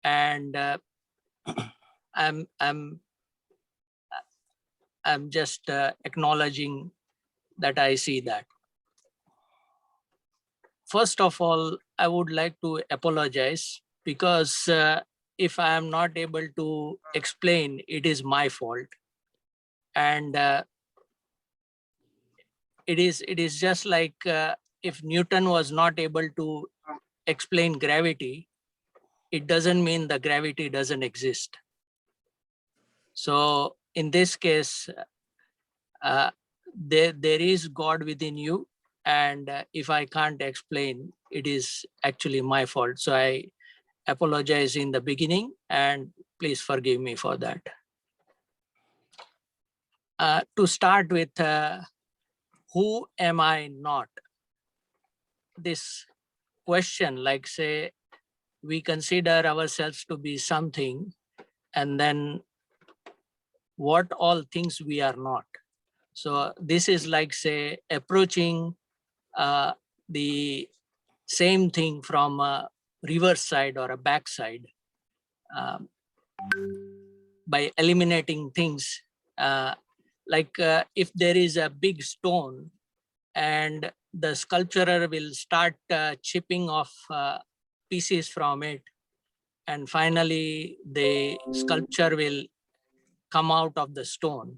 and I'm just acknowledging that I see that. First of all, I would like to apologize because if I am not able to explain, it is my fault. And it is just like if Newton was not able to explain gravity, it doesn't mean the gravity doesn't exist. So in this case, there is God within you, and if I can't explain, it is actually my fault. So I apologize in the beginning, and please forgive me for that. To start with, who am I not? This question, like say, we consider ourselves to be something, and then what all things we are not. So this is like say approaching the same thing from a reverse side or a back side by eliminating things. If there is a big stone and the sculpturer will start chipping off pieces from it, and finally the sculpture will come out of the stone.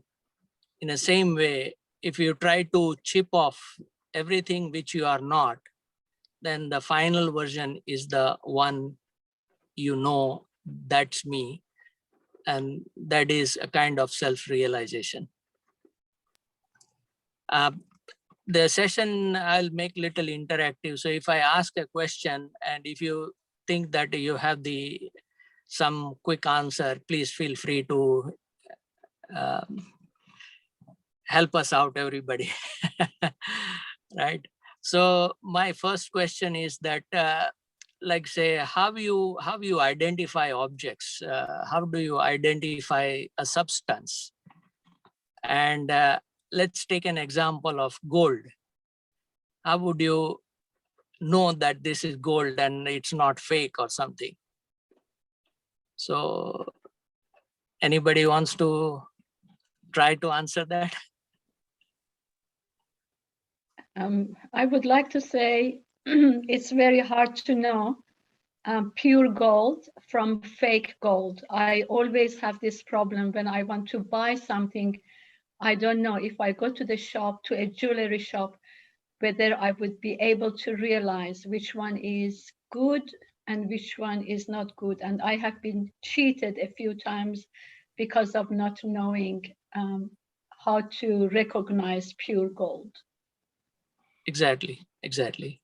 In the same way, if you try to chip off everything which you are not, then the final version is the one you know, that's me. And that is a kind of self-realization. The session I'll make little interactive. So if I ask a question, and if you think that you have some quick answer, please feel free to help us out, everybody. Right? So my first question is that, like say, how you identify objects? How do you identify a substance? And let's take an example of gold. How would you know that this is gold and it's not fake or something? So anybody wants to try to answer that? I would like to say it's very hard to know pure gold from fake gold. I always have this problem when I want to buy something. I don't know if I go to the shop, to a jewelry shop, whether I would be able to realize which one is good and which one is not good. And I have been cheated a few times because of not knowing how to recognize pure gold. Exactly.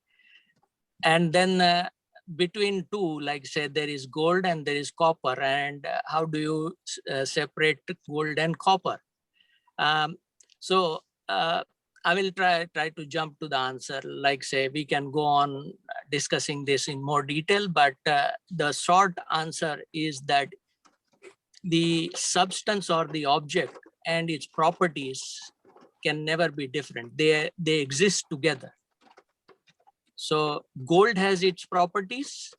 And then between two, like say there is gold and there is copper, and how do you separate gold and copper? So I will try to jump to the answer. Like say we can go on discussing this in more detail, but the short answer is that the substance or the object and its properties can never be different. They exist together. So gold has its properties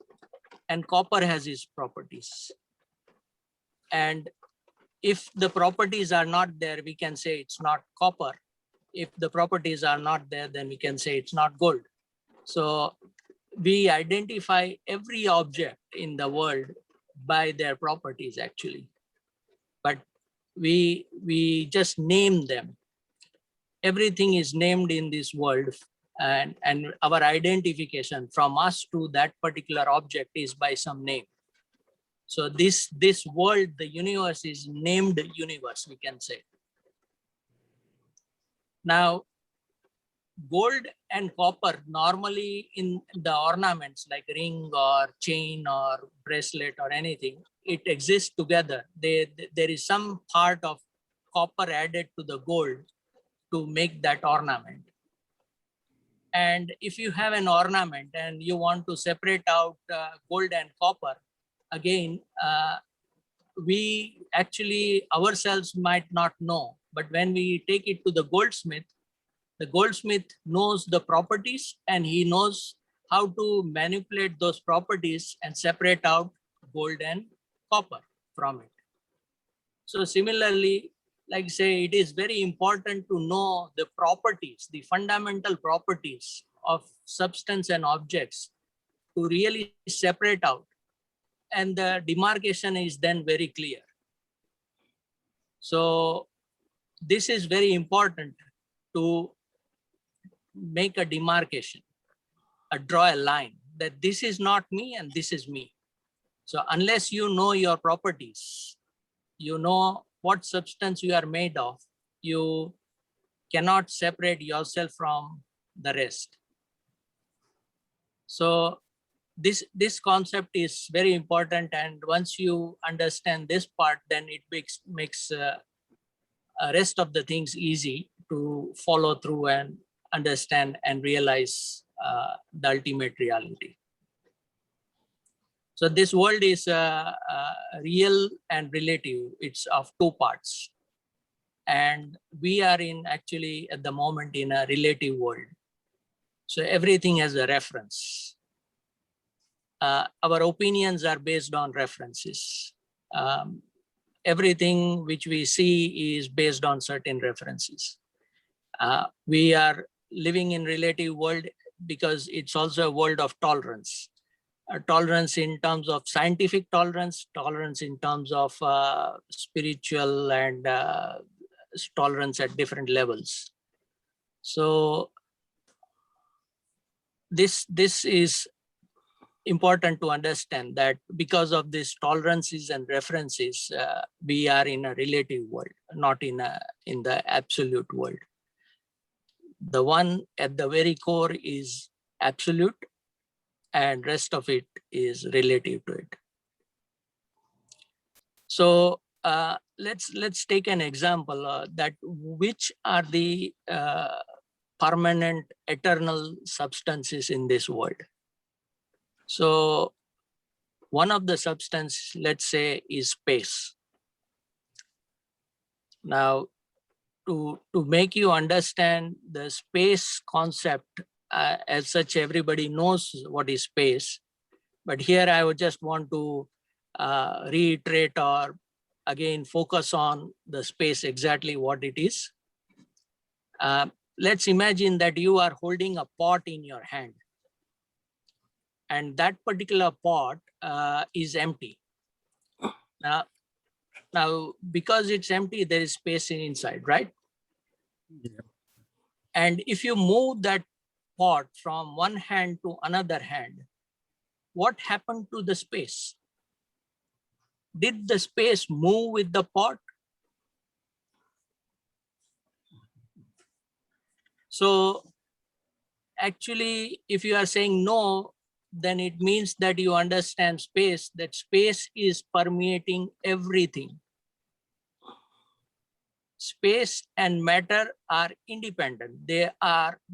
and copper has its properties. And if the properties are not there, we can say it's not copper. If the properties are not there, then we can say it's not gold. So we identify every object in the world by their properties actually. But we just name them. Everything is named in this world, and our identification from us to that particular object is by some name. So this world, the universe, is named universe, we can say. Now, gold and copper normally in the ornaments like ring or chain or bracelet or anything, it exists together. There is some part of copper added to the gold to make that ornament. And if you have an ornament and you want to separate out gold and copper, again, we actually ourselves might not know, but when we take it to the goldsmith knows the properties and he knows how to manipulate those properties and separate out gold and copper from it. So similarly, like say, it is very important to know the properties, the fundamental properties of substance and objects to really separate out. And the demarcation is then very clear. So this is very important to make a demarcation, draw a line that this is not me and this is me. So unless you know your properties, you know what substance you are made of, you cannot separate yourself from the rest. So this concept is very important, and once you understand this part, then it makes rest of the things easy to follow through and understand and realize the ultimate reality. So this world is real and relative. It's of two parts. And we are in actually at the moment in a relative world. So everything has a reference. Our opinions are based on references. Everything which we see is based on certain references. We are living in relative world because it's also a world of tolerance. Tolerance in terms of scientific tolerance, tolerance in terms of spiritual, and tolerance at different levels. So this is important to understand, that because of these tolerances and references, we are in a relative world, not in the absolute world. The one at the very core is absolute, and rest of it is relative to it. So let's take an example that which are the permanent eternal substances in this world. So one of the substance, let's say, is space. Now, to make you understand the space concept, as such, everybody knows what is space. But here I would just want to reiterate or again focus on the space, exactly what it is. Let's imagine that you are holding a pot in your hand, and that particular pot is empty. Now, because it's empty, there is space inside, right? Yeah. And if you move that pot from one hand to another hand, what happened to the space? Did the space move with the pot? So actually, if you are saying no, then it means that you understand space, that space is permeating everything. Space and matter are independent. There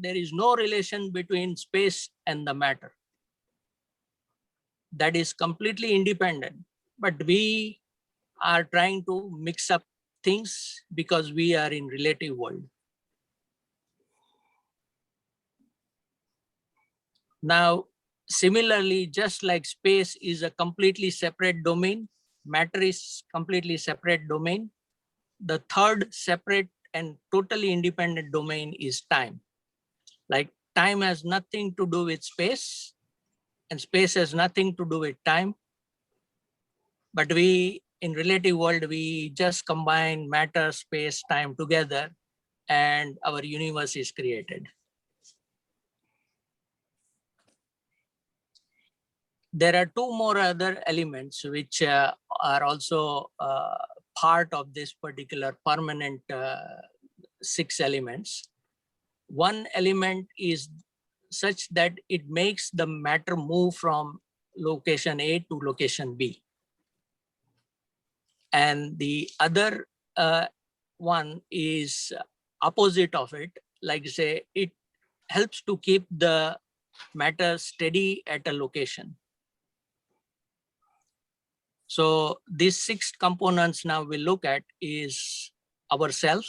is no relation between space and the matter. That is completely independent. But we are trying to mix up things because we are in relative world. Now, similarly, just like space is a completely separate domain, matter is completely separate domain. The third separate and totally independent domain is time. Like time has nothing to do with space, and space has nothing to do with time. But we, in relative world, we just combine matter, space, time together, and our universe is created. There are two more other elements which are also part of this particular permanent 6 elements. One element is such that it makes the matter move from location A to location B. And the other one is opposite of it. Like say, it helps to keep the matter steady at a location. So these 6 components now we look at is ourself,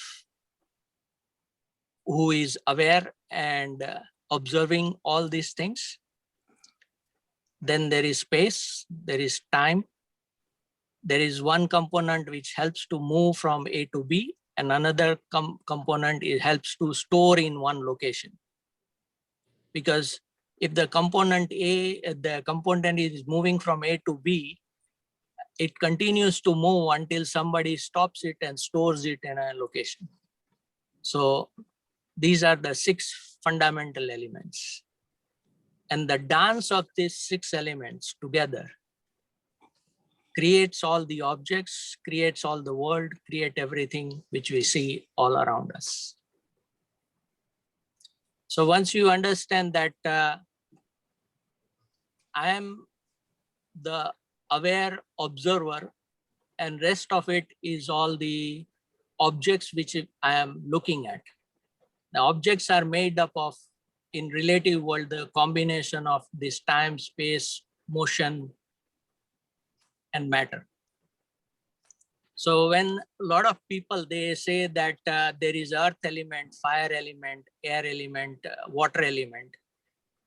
who is aware and observing all these things. Then there is space, there is time, there is one component which helps to move from A to B, and another component it helps to store in one location. Because if the component is moving from A to B, it continues to move until somebody stops it and stores it in a location. So these are the 6 fundamental elements. And the dance of these 6 elements together creates all the objects, creates all the world, create everything which we see all around us. So once you understand that I am the aware observer and rest of it is all the objects which I am looking at. The objects are made up of, in relative world, the combination of this time, space, motion, and matter. So when a lot of people, they say that there is earth element, fire element, air element, water element,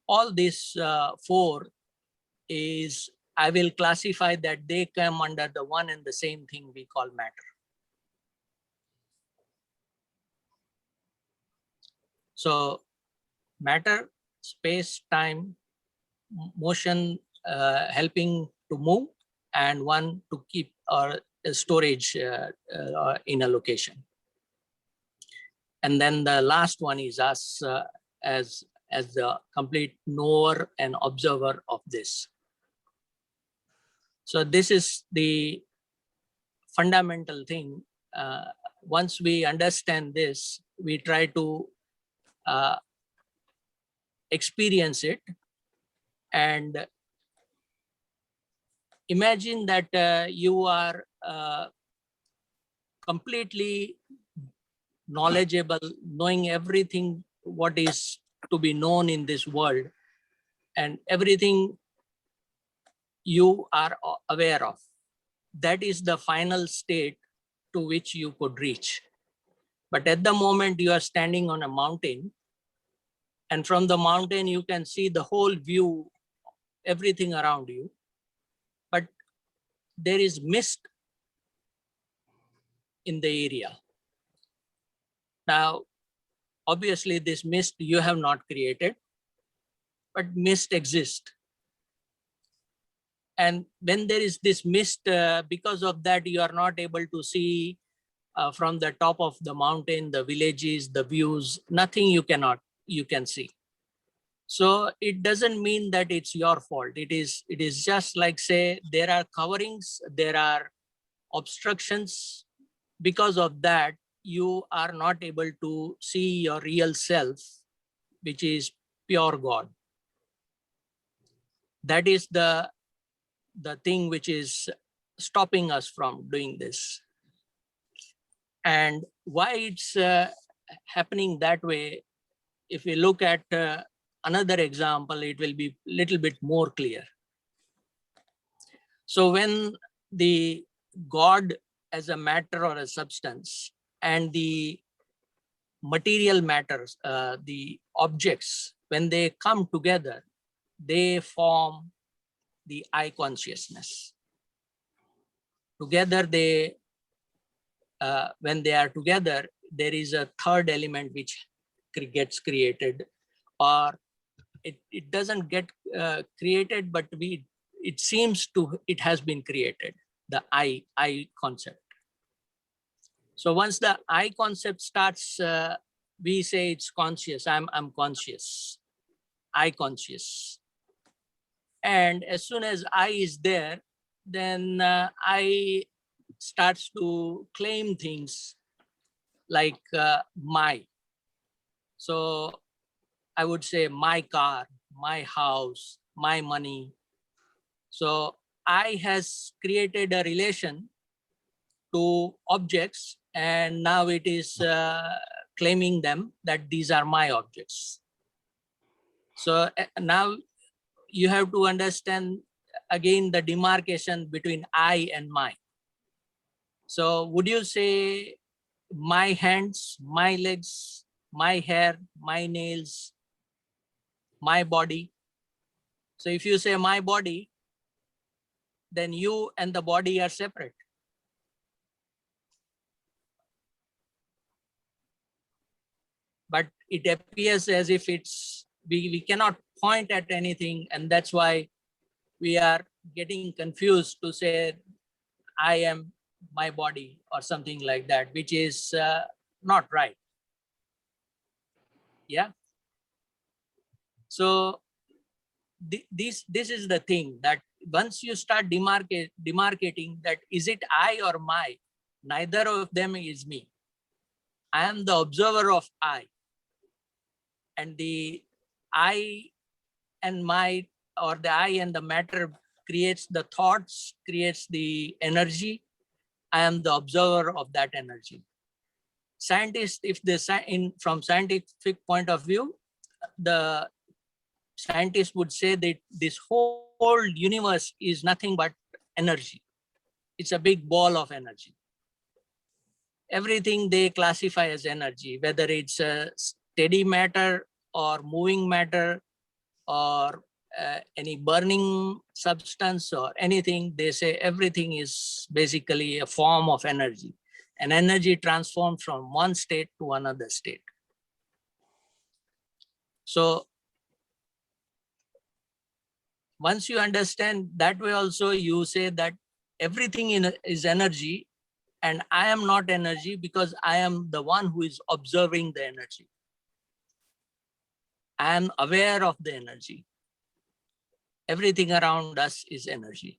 all these 4 is, I will classify that they come under the one and the same thing we call matter. So matter, space, time, motion, helping to move, and one to keep our storage in a location. And then the last one is us as the complete knower and observer of this. So this is the fundamental thing. Once we understand this, we try to experience it, and imagine that you are completely knowledgeable, knowing everything what is to be known in this world, and everything you are aware of. That is the final state to which you could reach. But at the moment you are standing on a mountain, and from the mountain you can see the whole view, everything around you, but there is mist in the area. Now, obviously this mist you have not created, but mist exists. And when there is this mist, because of that, you are not able to see from the top of the mountain, the villages, the views, nothing you can see. So it doesn't mean that it's your fault. It is just like, say, there are coverings, there are obstructions. Because of that, you are not able to see your real self, which is pure God. That is the thing which is stopping us from doing this. And why it's happening that way, if we look at another example, it will be a little bit more clear. So when the God as a matter or a substance and the material matters, the objects, when they come together, they form the I consciousness. Together, when they are together, there is a third element which gets created, or it doesn't get created, but it seems it has been created, the I concept. So once the I concept starts, we say it's conscious. I'm conscious, I conscious. And as soon as I is there, then I starts to claim things like my. So I would say my car, my house, my money. So I has created a relation to objects, and now it is claiming them that these are my objects. So now you have to understand again the demarcation between I and my. So would you say my hands, my legs, my hair, my nails, my body? So if you say my body, then you and the body are separate. But it appears as if we cannot point at anything, and that's why we are getting confused to say, I am my body or something like that, which is not right. Yeah. So this is the thing, that once you start demarcating that is it I or my, neither of them is me. I am the observer of I, and the I and my, or the I and the matter creates the thoughts, creates the energy. I am the observer of that energy. Scientists, if they from scientific point of view, the scientists would say that this whole universe is nothing but energy. It's a big ball of energy. Everything they classify as energy, whether it's a steady matter or moving matter or any burning substance or anything, they say everything is basically a form of energy. And energy transforms from one state to another state. So once you understand that way also, you say that everything is energy, and I am not energy because I am the one who is observing the energy. I am aware of the energy. Everything around us is energy.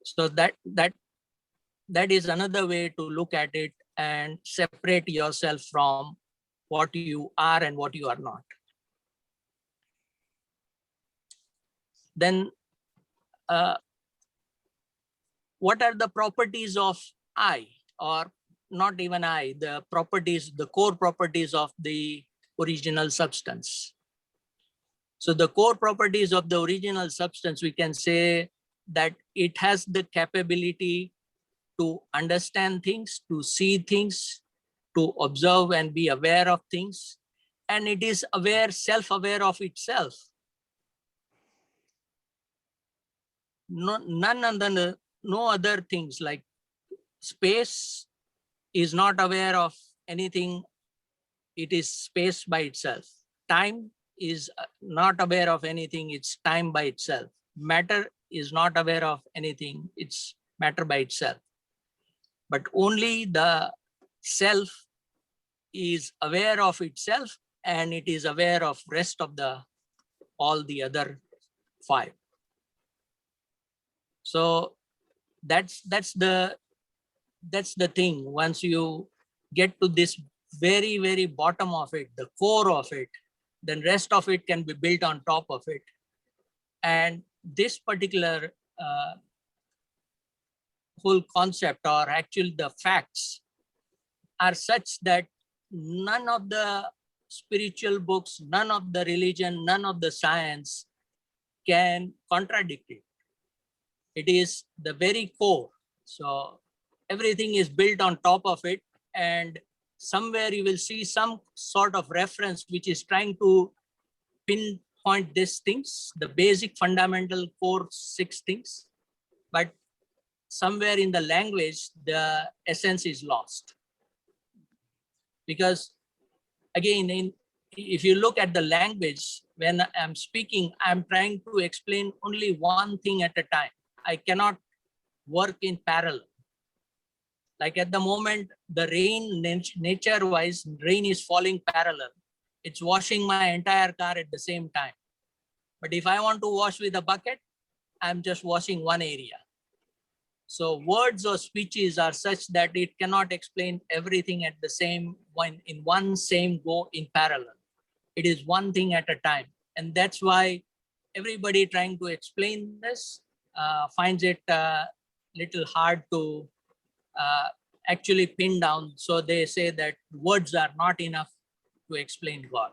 So that is another way to look at it and separate yourself from what you are and what you are not. Then what are the properties of I, or not even I, the properties, the core properties of the original substance? So the core properties of the original substance, we can say that it has the capability to understand things, to see things, to observe and be aware of things. And it is aware, self-aware of itself. No other things like space is not aware of anything. It is space by itself. Time is not aware of anything. It's time by itself. Matter is not aware of anything. It's matter by itself. But only the self is aware of itself, and it is aware of rest of all the other five. So that's the thing. Once you get to this very, very bottom of it, the core of it, then rest of it can be built on top of it. And this particular whole concept, or actually the facts, are such that none of the spiritual books, none of the religion, none of the science can contradict it. It is the very core. So everything is built on top of it, and somewhere you will see some sort of reference which is trying to pinpoint these things, the basic fundamental core 6 things, but somewhere in the language, the essence is lost. Because again, if you look at the language, when I'm speaking, I'm trying to explain only one thing at a time. I cannot work in parallel. Like at the moment, the rain, nature-wise, rain is falling parallel. It's washing my entire car at the same time. But if I want to wash with a bucket, I'm just washing one area. So words or speeches are such that it cannot explain everything at the same one, in one same go in parallel. It is one thing at a time. And that's why everybody trying to explain this finds it little hard to actually pin down. So they say that words are not enough to explain God.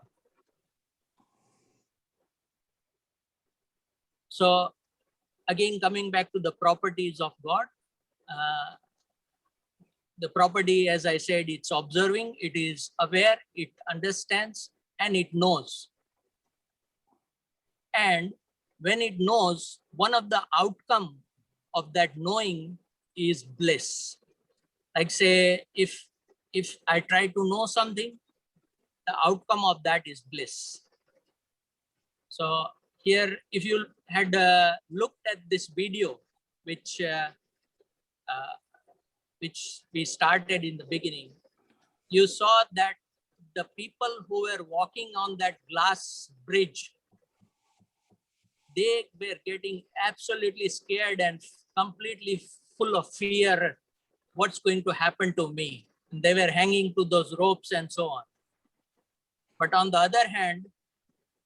So again, coming back to the properties of God, the property, as I said, it's observing, it is aware, it understands, and it knows. And when it knows, one of the outcome of that knowing is bliss. Like say, if I try to know something, the outcome of that is bliss. So here, if you had looked at this video, which we started in the beginning, you saw that the people who were walking on that glass bridge, they were getting absolutely scared and completely full of fear. What's going to happen to me? And they were hanging to those ropes and so on. But on the other hand,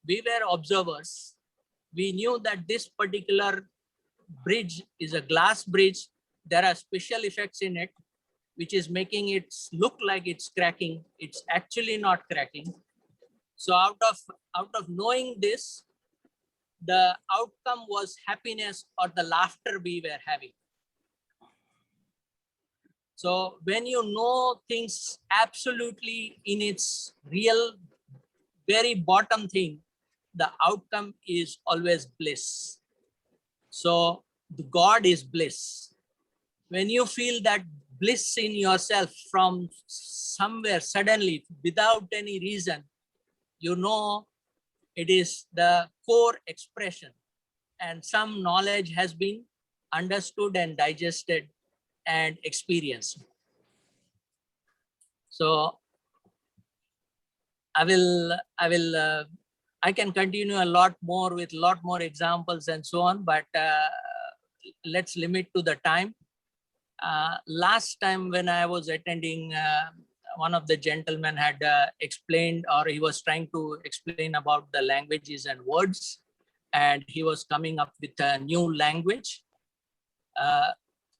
we were observers. We knew that this particular bridge is a glass bridge. There are special effects in it, which is making it look like it's cracking. It's actually not cracking. So out of knowing this, the outcome was happiness or the laughter we were having. So when you know things absolutely in its real, very bottom thing, the outcome is always bliss. So the God is bliss. When you feel that bliss in yourself from somewhere suddenly without any reason, you know it is the core expression, and some knowledge has been understood and digested and experienced. So I can continue a lot more with a lot more examples and so on, but let's limit to the time. Last time when I was attending, one of the gentlemen had explained, or he was trying to explain about the languages and words, and he was coming up with a new language.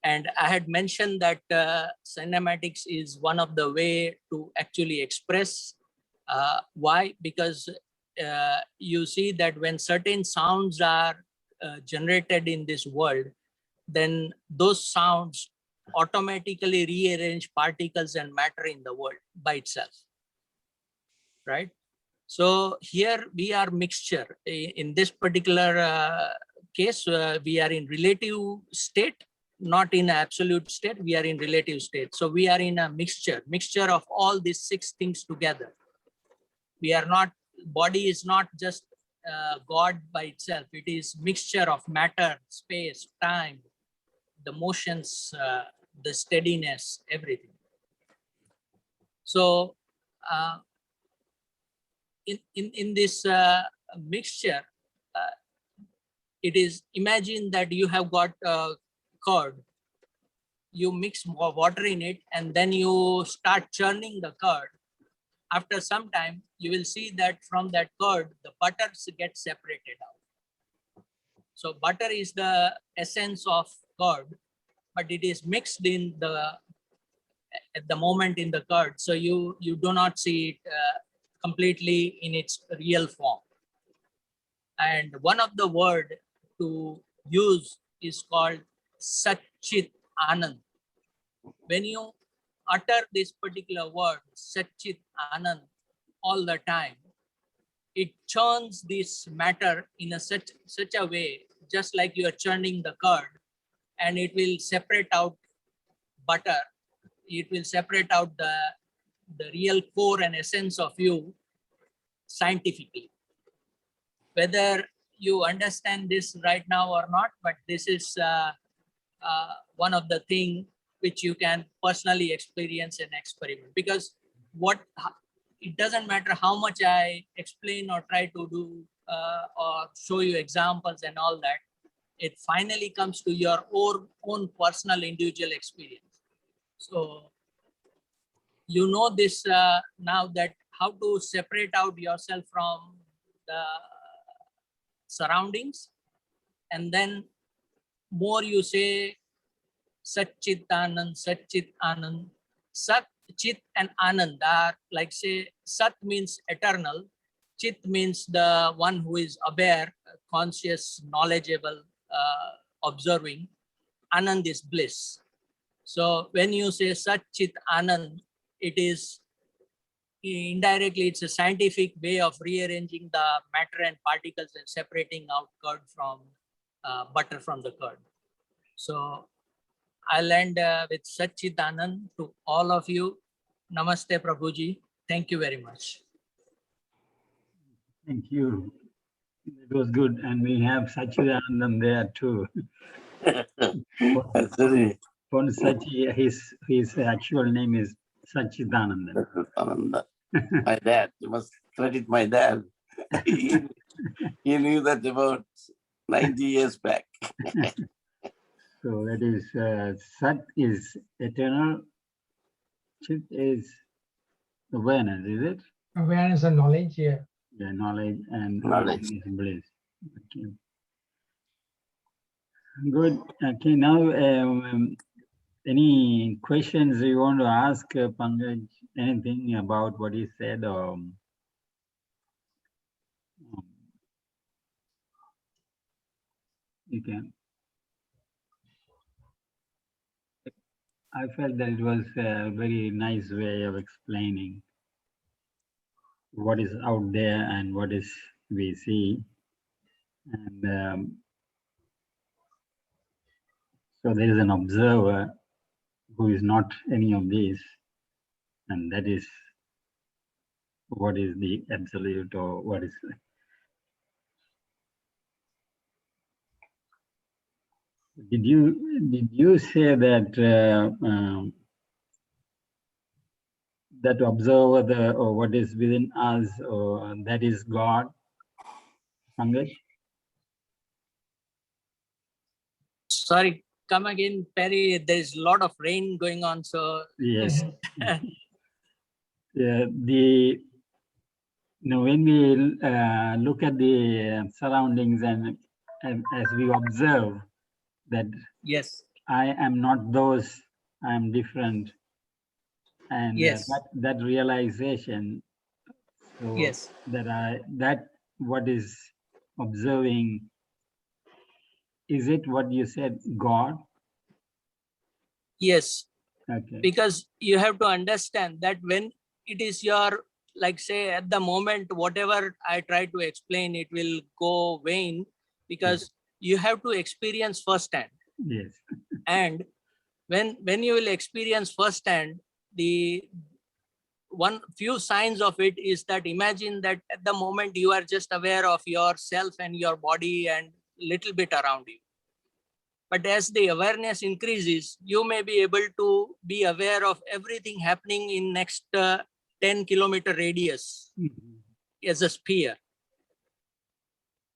And I had mentioned that cinematics is one of the way to actually express. Why? Because you see that when certain sounds are generated in this world, then those sounds automatically rearrange particles and matter in the world by itself, right? So here we are mixture. In this particular case, we are in relative state, not in absolute state. We are in relative state. So we are in a mixture of all these 6 things together. We are not, body is not just God by itself. It is mixture of matter, space, time, the motions, the steadiness, everything. So in this mixture, it is, imagine that you have got a curd, you mix more water in it, and then you start churning the curd. After some time, you will see that from that curd, the butter gets separated out. So butter is the essence of curd, but it is mixed in at the moment in the curd. So you do not see it completely in its real form. And one of the word to use is called Satchit Anand. When you utter this particular word, Satchit Anand, all the time, it churns this matter in such a way, just like you are churning the curd, and it will separate out butter. It will separate out the real core and essence of you scientifically. Whether you understand this right now or not, but this is one of the things which you can personally experience and experiment. Because it doesn't matter how much I explain or try to do or show you examples and all that, it finally comes to your own personal individual experience. So you know this now, that how to separate out yourself from the surroundings, and then more you say Satchit Anand, Satchit Anand. Sat, Chit and Anand are like, say, Sat means eternal, Chit means the one who is aware, conscious, knowledgeable, observing. Anand is bliss. So when you say Sat, Chit, Anand, it is indirectly, it's a scientific way of rearranging the matter and particles and separating out curd from butter from the curd. So I'll end with Satchidanand to all of you. Namaste, Prabhuji. Thank you very much. Thank you. It was good. And we have Satchidanand there too. That's very Pon Sachi, his actual name is Satchidanand. Ananda. My dad, you must credit my dad. he, he knew that about 90 years back. So that is Sat is eternal, Chit is awareness, is it? Awareness and knowledge, yeah. Yeah, knowledge and Knowledge. is bliss. Okay. Good. Okay, now any questions you want to ask Pankaj? Anything about what he said, or you can. I felt that it was a very nice way of explaining what is out there and what is we see. And so there is an observer who is not any of these, and that is what is the absolute, or what is. Did you say that that observer, or what is within us, or that is God, Pankaj? Sorry, come again, Perry. There's a lot of rain going on, so Yes. Yeah, when we look at the surroundings and as we observe that yes, I am not those, I am different, and yes, that realization, so yes, that what is observing, is it what you said, God? yes. Okay. Because you have to understand that when it is your, like say at the moment, whatever I try to explain, it will go vain because you have to experience firsthand. Yes. And when you will experience firsthand, the one few signs of it is that imagine that at the moment you are just aware of yourself and your body and little bit around you. But as the awareness increases, you may be able to be aware of everything happening in next 10-kilometer radius as a sphere.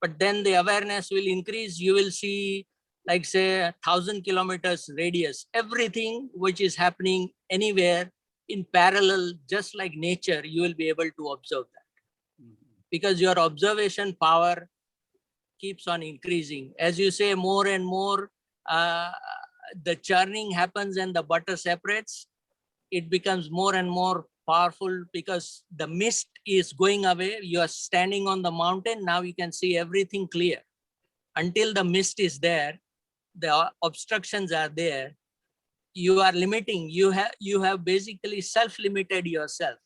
But then the awareness will increase. You will see, like say, 1,000 kilometers radius, everything which is happening anywhere in parallel, just like nature, you will be able to observe that. Because your observation power keeps on increasing. As you say, more and more, the churning happens and the butter separates. It becomes more and more powerful because the mist is going away. You are standing on the mountain. Now you can see everything clear. Until the mist is there, the obstructions are there. You are limiting. You have basically self-limited yourself.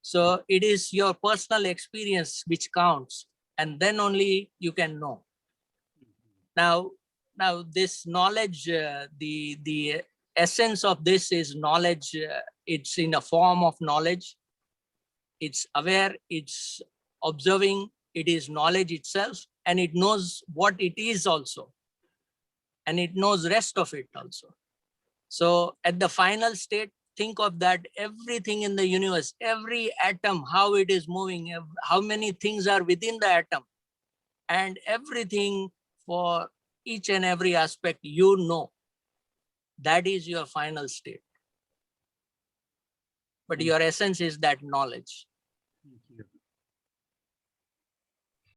So it is your personal experience which counts, and then only you can know. Now this knowledge, the essence of this is knowledge. It's in a form of knowledge. It's aware, it's observing, it is knowledge itself, and it knows what it is also. And it knows rest of it also. So at the final state, think of that everything in the universe, every atom, how it is moving, how many things are within the atom, and everything for each and every aspect, you know. That is your final state. But your essence is that knowledge. Thank you.